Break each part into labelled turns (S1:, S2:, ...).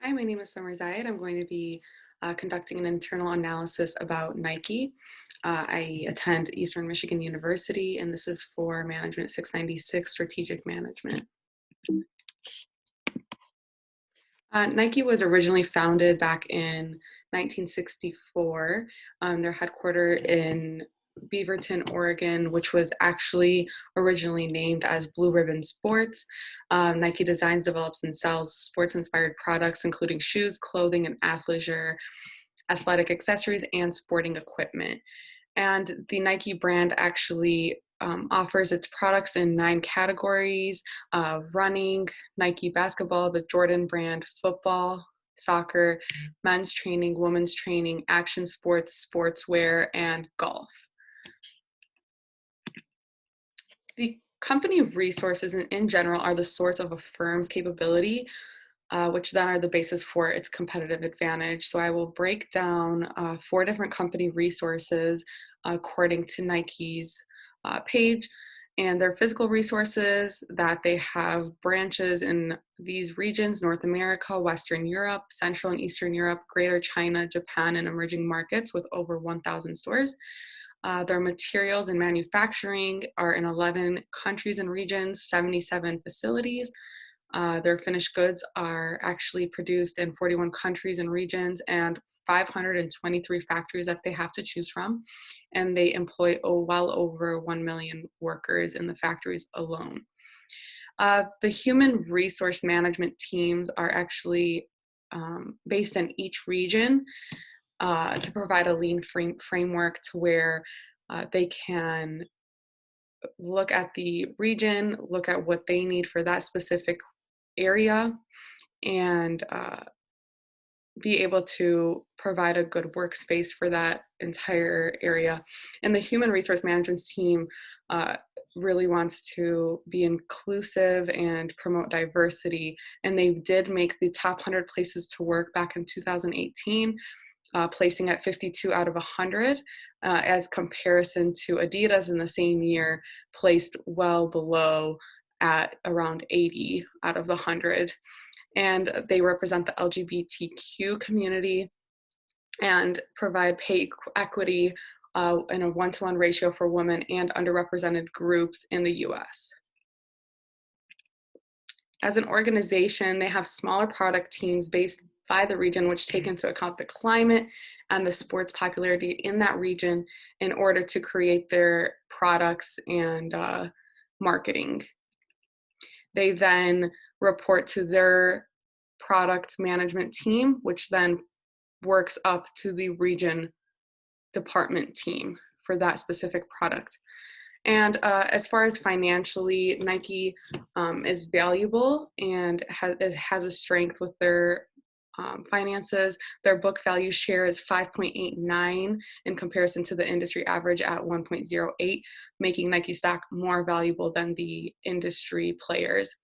S1: Hi, my name is Summer Zayed. I'm going to be conducting an internal analysis about Nike. I attend Eastern Michigan University, and this is for Management 696 Strategic Management. Nike was originally founded back in 1964. They're headquartered in Beaverton, Oregon, which was actually originally named as Blue Ribbon Sports. Nike designs, develops, and sells sports-inspired products, including shoes, clothing, and athleisure, athletic accessories, and sporting equipment. And the Nike brand actually offers its products in 9 categories: running, Nike basketball, the Jordan brand, football, soccer, men's training, women's training, action sports, sportswear, and golf. The company resources in general are the source of a firm's capability, which then are the basis for its competitive advantage. So I will break down 4 different company resources according to Nike's page, and their physical resources that they have branches in these regions: North America, Western Europe, Central and Eastern Europe, Greater China, Japan, and emerging markets with over 1,000 stores. Their materials and manufacturing are in 11 countries and regions, 77 facilities. Their finished goods are actually produced in 41 countries and regions and 523 factories that they have to choose from. And they employ well over 1 million workers in the factories alone. The human resource management teams are actually based in each region to provide a lean framework to where they can look at the region, look at what they need for that specific area, and be able to provide a good workspace for that entire area. And the human resource management team really wants to be inclusive and promote diversity. And they did make the top 100 places to work back in 2018, placing at 52 out of 100, as comparison to Adidas in the same year, placed well below at around 80 out of the 100. And they represent the LGBTQ community and provide pay equity in a 1-to-1 ratio for women and underrepresented groups in the US. As an organization, they have smaller product teams based by the region, which take into account the climate and the sports popularity in that region in order to create their products and marketing. They then report to their product management team, which then works up to the region department team for that specific product. And as far as financially, Nike is valuable and has a strength with their finances. Their book value share is 5.89 in comparison to the industry average at 1.08, making Nike stock more valuable than the industry players,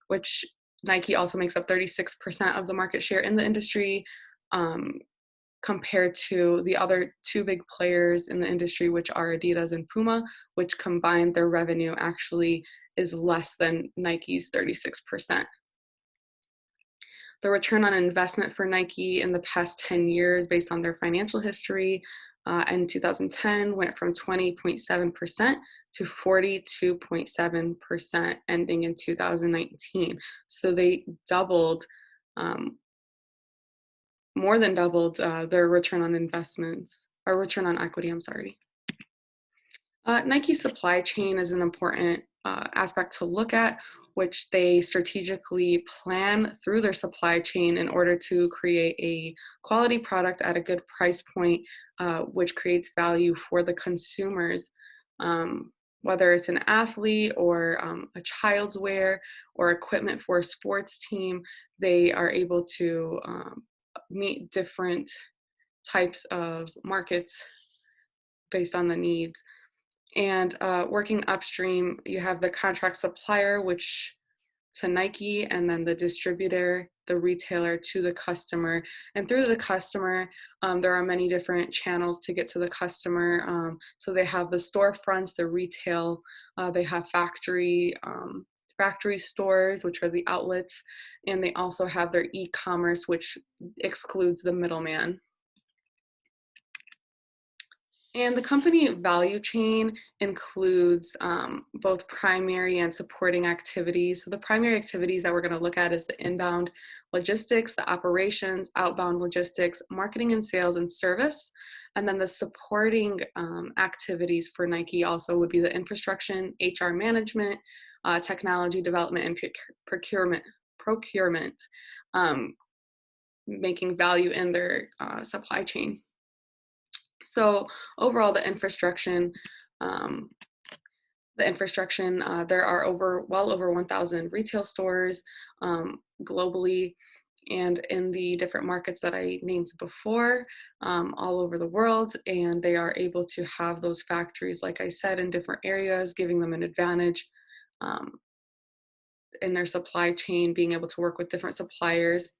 S1: which Nike also makes up 36% of the market share in the industry, compared to the other 2 big players in the industry, which are Adidas and Puma, which combined their revenue actually is less than Nike's 36%. The return on investment for Nike in the past 10 years, based on their financial history, in 2010 went from 20.7% to 42.7%, ending in 2019. So they doubled, more than doubled their return on investments, or return on equity, I'm sorry. Nike's supply chain is an important aspect to look at, which they strategically plan through their supply chain in order to create a quality product at a good price point, which creates value for the consumers. Whether it's an athlete or a child's wear or equipment for a sports team, they are able to meet different types of markets based on the needs. And working upstream, you have the contract supplier, which to Nike, and then the distributor, the retailer, to the customer. And through the customer, there are many different channels to get to the customer. So they have the storefronts, the retail, they have factory factory stores, which are the outlets, and they also have their e-commerce, which excludes the middleman. And the company value chain includes both primary and supporting activities. So the primary activities that we're going to look at is the inbound logistics, the operations, outbound logistics, marketing and sales and service. And then the supporting activities for Nike also would be the infrastructure, HR management, technology development, and procurement, making value in their supply chain. So overall, the infrastructure, there are well over 1,000 retail stores globally, and in the different markets that I named before, all over the world. And they are able to have those factories, like I said, in different areas, giving them an advantage in their supply chain, being able to work with different suppliers.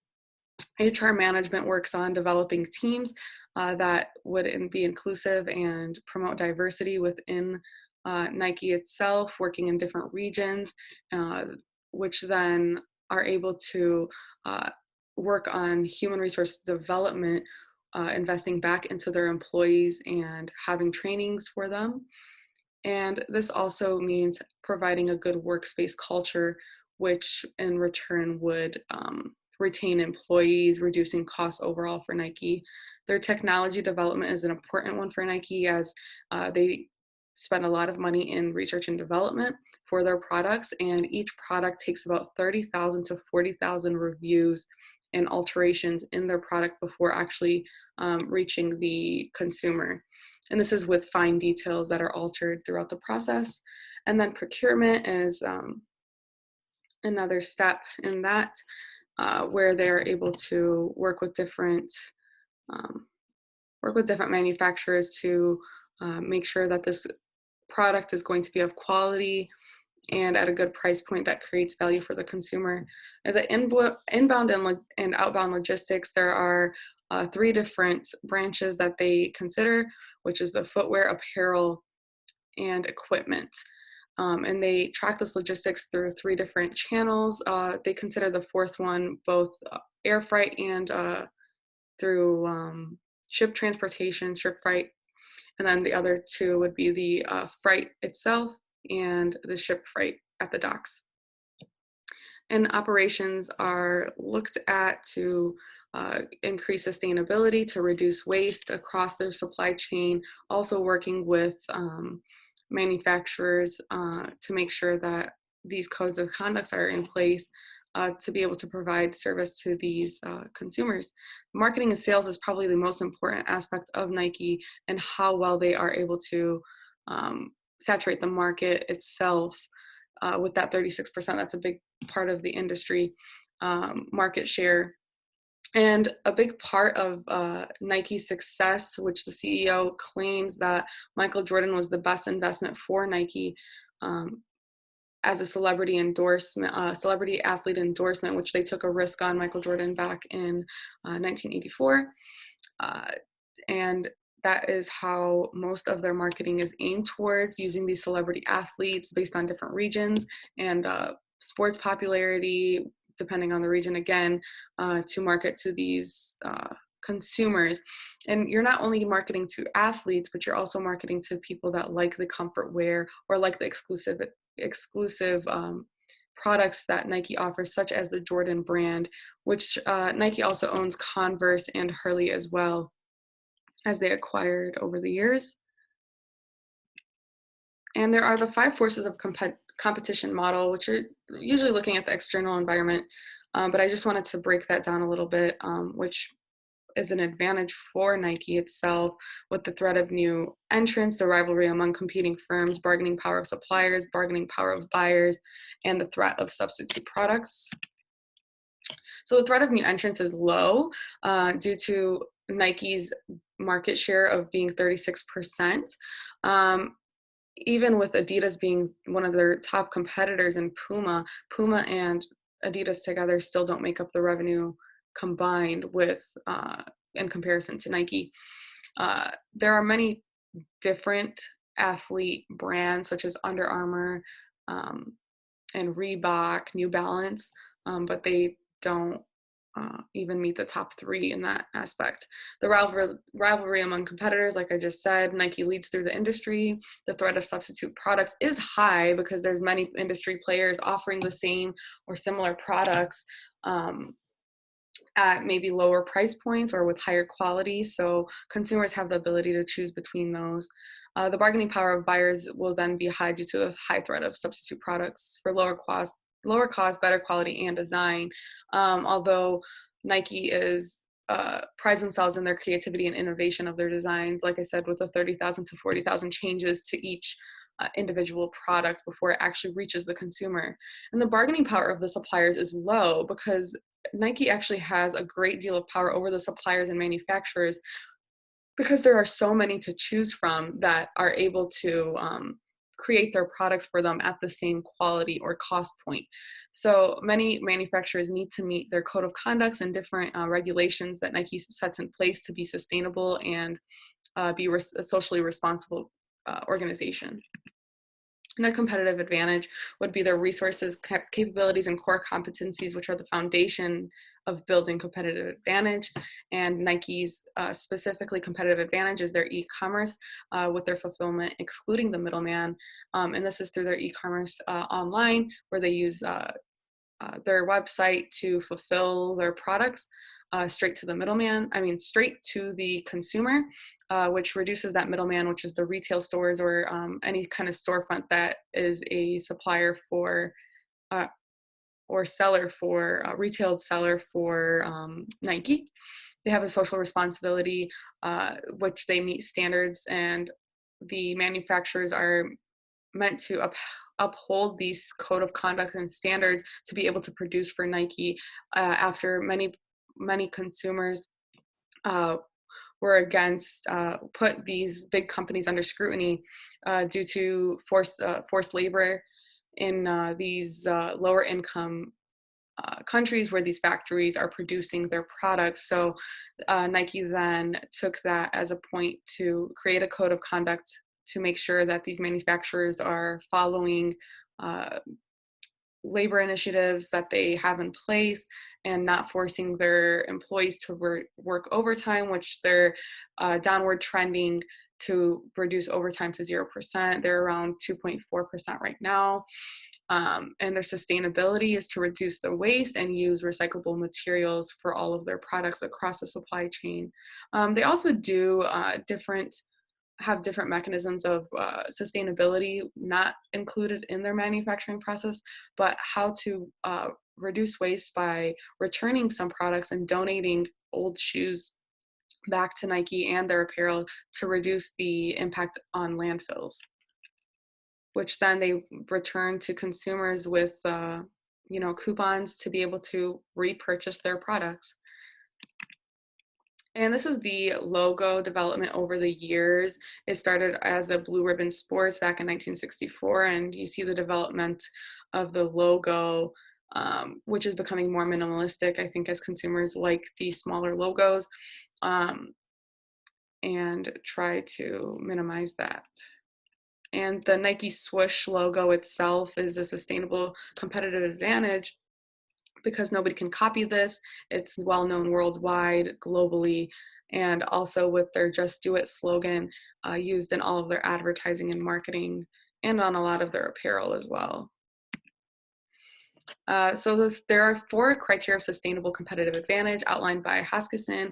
S1: HR management works on developing teams that would be inclusive and promote diversity within Nike itself, working in different regions, which then are able to work on human resource development, investing back into their employees and having trainings for them. And this also means providing a good workspace culture, which in return would retain employees, reducing costs overall for Nike. Their technology development is an important one for Nike, as they spend a lot of money in research and development for their products, and each product takes about 30,000 to 40,000 reviews and alterations in their product before actually reaching the consumer. And this is with fine details that are altered throughout the process. And then procurement is another step in that, where they're able to work with different manufacturers to make sure that this product is going to be of quality and at a good price point that creates value for the consumer. And the inbound and outbound logistics, there are 3 different branches that they consider, which is the footwear, apparel, and equipment. And they track this logistics through 3 different channels. They consider the 4th one both air freight and through ship transportation, ship freight. And then the other 2 would be the freight itself and the ship freight at the docks. And operations are looked at to increase sustainability, to reduce waste across their supply chain, also working with manufacturers to make sure that these codes of conduct are in place to be able to provide service to these consumers. Marketing and sales is probably the most important aspect of Nike, and how well they are able to saturate the market itself with that 36%. That's a big part of the industry market share. And a big part of Nike's success, which the CEO claims that Michael Jordan was the best investment for Nike as a celebrity athlete endorsement, which they took a risk on Michael Jordan back in 1984. And that is how most of their marketing is aimed towards, using these celebrity athletes based on different regions and sports popularity, depending on the region again, to market to these consumers. And you're not only marketing to athletes, but you're also marketing to people that like the comfort wear or like the exclusive products that Nike offers, such as the Jordan brand, which Nike also owns Converse and Hurley as well, as they acquired over the years. And there are the 5 forces of competition model, which are usually looking at the external environment, but I just wanted to break that down a little bit, which is an advantage for Nike itself, with the threat of new entrants, the rivalry among competing firms, bargaining power of suppliers, bargaining power of buyers, and the threat of substitute products. So the threat of new entrants is low due to Nike's market share of being 36%. Even with Adidas being one of their top competitors, and Puma and Adidas together still don't make up the revenue combined with in comparison to Nike. There are many different athlete brands such as Under Armour, and Reebok, New Balance, but they don't even meet the top three in that aspect. The rivalry among competitors, like I just said, Nike leads through the industry. The threat of substitute products is high because there's many industry players offering the same or similar products at maybe lower price points or with higher quality. So consumers have the ability to choose between those. The bargaining power of buyers will then be high due to the high threat of substitute products for lower cost, better quality, and design. Although Nike is prides themselves in their creativity and innovation of their designs, like I said, with the 30,000 to 40,000 changes to each individual product before it actually reaches the consumer. And the bargaining power of the suppliers is low because Nike actually has a great deal of power over the suppliers and manufacturers because there are so many to choose from that are able to create their products for them at the same quality or cost point. So many manufacturers need to meet their code of conducts and different regulations that Nike sets in place to be sustainable and be a socially responsible organization. And their competitive advantage would be their resources, capabilities, and core competencies, which are the foundation of building competitive advantage. And Nike's specifically competitive advantage is their e-commerce with their fulfillment, excluding the middleman. And this is through their e-commerce online, where they use their website to fulfill their products straight to the straight to the consumer, which reduces that middleman, which is the retail stores or any kind of storefront that is a supplier for or seller for retail seller for Nike. They have a social responsibility, which they meet standards, and the manufacturers are meant to uphold these code of conduct and standards to be able to produce for Nike after many consumers were against put these big companies under scrutiny due to forced labor in these lower income countries where these factories are producing their products. So Nike then took that as a point to create a code of conduct to make sure that these manufacturers are following labor initiatives that they have in place and not forcing their employees to work overtime, which they're downward trending to reduce overtime to 0%. They're around 2.4% right now. And their sustainability is to reduce the waste and use recyclable materials for all of their products across the supply chain. They also do have different mechanisms of sustainability not included in their manufacturing process, but how to reduce waste by returning some products and donating old shoes back to Nike and their apparel to reduce the impact on landfills, which then they return to consumers with coupons to be able to repurchase their products. And this is the logo development over the years. It started as the Blue Ribbon Sports back in 1964, and you see the development of the logo, which is becoming more minimalistic, I think, as consumers like these smaller logos and try to minimize that. And the Nike swoosh logo itself is a sustainable competitive advantage because nobody can copy this. It's well known worldwide, globally, and also with their Just Do It slogan used in all of their advertising and marketing and on a lot of their apparel as well. There are 4 criteria of sustainable competitive advantage outlined by Hoskisson,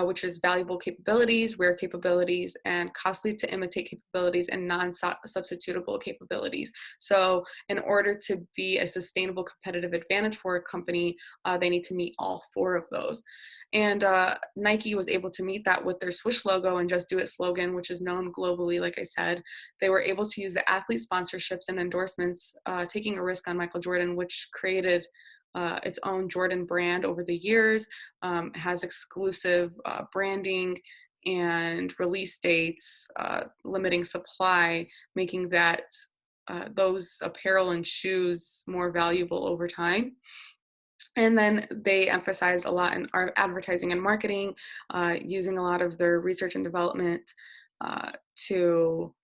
S1: which is valuable capabilities, rare capabilities, and costly to imitate capabilities and non-substitutable capabilities. So in order to be a sustainable competitive advantage for a company, they need to meet all 4 of those. And Nike was able to meet that with their swoosh logo and Just Do It slogan, which is known globally, like I said. They were able to use the athlete sponsorships and endorsements, taking a risk on Michael Jordan, which created its own Jordan brand over the years, has exclusive branding and release dates, limiting supply, making that those apparel and shoes more valuable over time. And then they emphasize a lot in our advertising and marketing, using a lot of their research and development to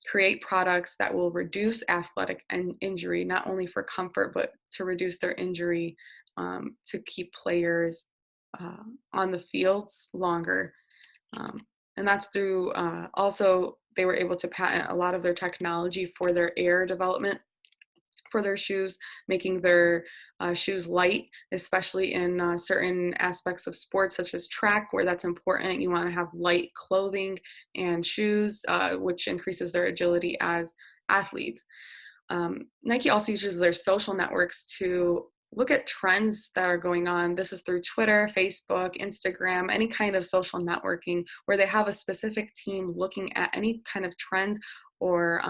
S1: create products that will reduce athletic and injury, not only for comfort, but to reduce their injury, to keep players on the fields longer. Um, and that's through also, they were able to patent a lot of their technology for their air development for their shoes, making their shoes light, especially in certain aspects of sports such as track, where that's important. You want to have light clothing and shoes, which increases their agility as athletes. Nike also uses their social networks to look at trends that are going on. This is through Twitter, Facebook, Instagram, any kind of social networking where they have a specific team looking at any kind of trends or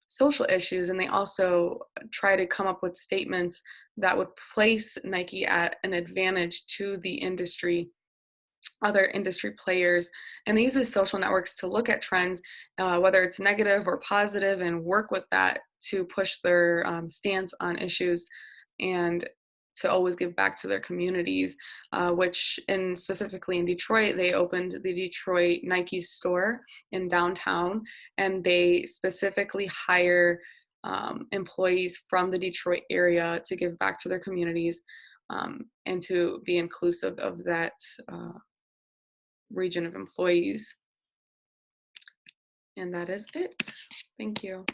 S1: social issues. And they also try to come up with statements that would place Nike at an advantage to the industry, other industry players. And they use these social networks to look at trends, whether it's negative or positive, and work with that to push their stance on issues, and to always give back to their communities, which specifically in Detroit, they opened the Detroit Nike store in downtown, and they specifically hire employees from the Detroit area to give back to their communities, and to be inclusive of that region of employees. And that is it. Thank you.